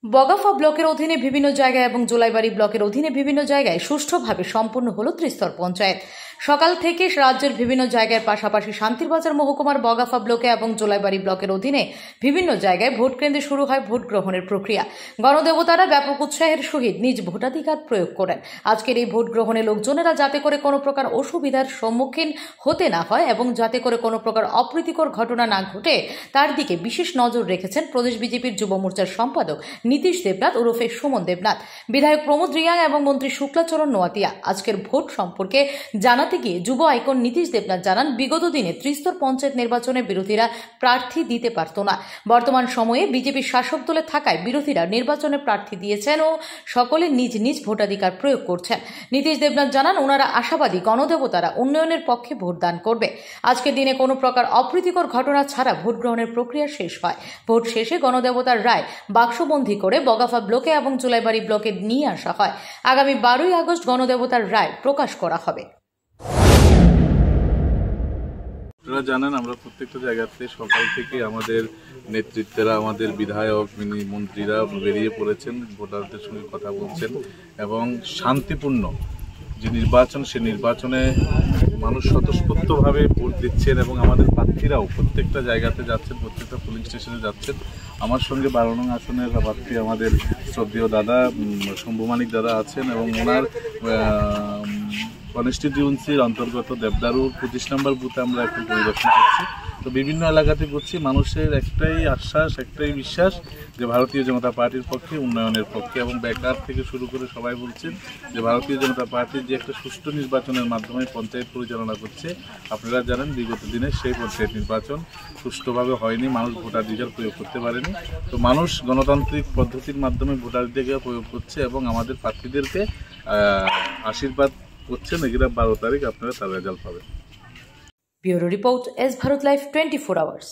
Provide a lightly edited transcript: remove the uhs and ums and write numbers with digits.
বগাফা ব্লকের অধীনে বিভিন্ন জায়গায় এবং জোলাইবাড়ি ব্লকের অধীনে বিভিন্ন জায়গায় সুষ্ঠুভাবে সম্পন্ন হলো ত্রিস্তর পঞ্চায়েত। সকাল থেকে রাজ্যের বিভিন্ন জায়গার পাশাপাশি শান্তিরবাজার মহকুমার বগাফা ব্লকে এবং জোলাইবাড়ি ব্লকের অধীনে বিভিন্ন জায়গায় ভোট কেন্দ্রে শুরু হয় ভোট গ্রহণের প্রক্রিয়া। গণদেবতারা ব্যাপক উৎসাহের সহিত নিজ ভোটাধিকার প্রয়োগ করেন। আজকের এই ভোট গ্রহণে লোকজনেরা যাতে করে কোনো প্রকার অসুবিধার সম্মুখীন হতে না হয় এবং যাতে করে কোনো প্রকার অপ্রীতিকর ঘটনা না ঘটে তার দিকে বিশেষ নজর রেখেছেন প্রদেশ বিজেপির যুব মোর্চার সম্পাদক নীতিশ দেবনাথ ওরফে সুমন দেবনাথ, বিধায়ক প্রমোদ রিয়াং এবং মন্ত্রী শুক্লাচরণ নোয়াতিয়া। আজকের ভোট সম্পর্কে জানাতে গিয়ে যুব আইকন নীতিশ দেবনাথ জানান, বিগত দিনে ত্রিস্তর পঞ্চায়েত নির্বাচনে বিরোধীরা প্রার্থী দিতে পারত না। বর্তমান সময়ে বিজেপি শাসক দলে থাকায় বিরোধীরা নির্বাচনে প্রার্থী দিয়েছেন ও সকলে নিজ নিজ ভোটাধিকার প্রয়োগ করছেন। নীতিশ দেবনাথ জানান, ওনারা আশাবাদী গণদেবতারা উন্নয়নের পক্ষে ভোটদান করবে। আজকের দিনে কোনো প্রকার অপ্রীতিকর ঘটনা ছাড়া ভোট গ্রহণের প্রক্রিয়া শেষ হয়। ভোট শেষে গণদেবতার রায় বাক্সবন্দী করে বগাফা ব্লকে এবং জোলাইবাড়ি ব্লকে নিয়ে আসা হয়। আগামী 12ই আগস্ট গণদেবতার রায় প্রকাশ করা হবে। আপনারা জানেন, আমরা প্রত্যেকটা জায়গাতে সকাল থেকে আমাদের নেতৃত্বেরা, আমাদের বিধায়ক, মন্ত্রীরা বেরিয়ে পড়েছেন, ভোটারদের সঙ্গে কথা বলছেন এবং শান্তিপূর্ণ যে নির্বাচন, সে নির্বাচনে মানুষ স্বতঃস্ফূর্তভাবে ভোট দিচ্ছেন এবং আমাদের প্রার্থীরাও প্রত্যেকটা জায়গাতে যাচ্ছেন, প্রত্যেকটা পোলিং স্টেশনে যাচ্ছেন। আমার সঙ্গে 12 নং আসনের প্রার্থী আমাদের শ্রদ্ধেয় দাদা শম্ভু মানিক দাদা আছেন এবং ওনার কনস্টিটিউয়েন্সির অন্তর্গত দেবদারুর 25 নম্বর বুথে আমরা এখন পরিদর্শন করছি। তো বিভিন্ন এলাকাতে করছি, মানুষের একটাই আশ্বাস, একটাই বিশ্বাস যে ভারতীয় জনতা পার্টির পক্ষে, উন্নয়নের পক্ষে এবং বেকার থেকে শুরু করে সবাই বলছেন যে ভারতীয় জনতা পার্টির যে একটা সুষ্ঠু নির্বাচনের মাধ্যমে পঞ্চায়েত পরিচালনা করছে। আপনারা জানেন, বিগত দিনে সেই পঞ্চায়েত নির্বাচন সুষ্ঠুভাবে হয়নি, মানুষ ভোটাধিকার প্রয়োগ করতে পারেনি। তো মানুষ গণতান্ত্রিক পদ্ধতির মাধ্যমে ভোটাধিকার প্রয়োগ করছে এবং আমাদের প্রার্থীদেরকে আশীর্বাদ করছেন। এগুলা 12 তারিখ আপনারা তার রেজাল্ট পাবেন। Bureau report, S Bharat live 24 hours.